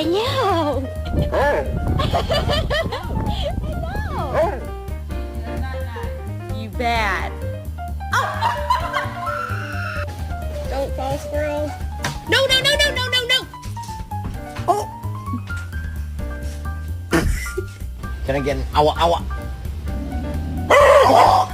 I know. I know. You bad. Don't fall, squirrel. No, no, no, no, no, no, no. Oh. Can I get an ow, ow,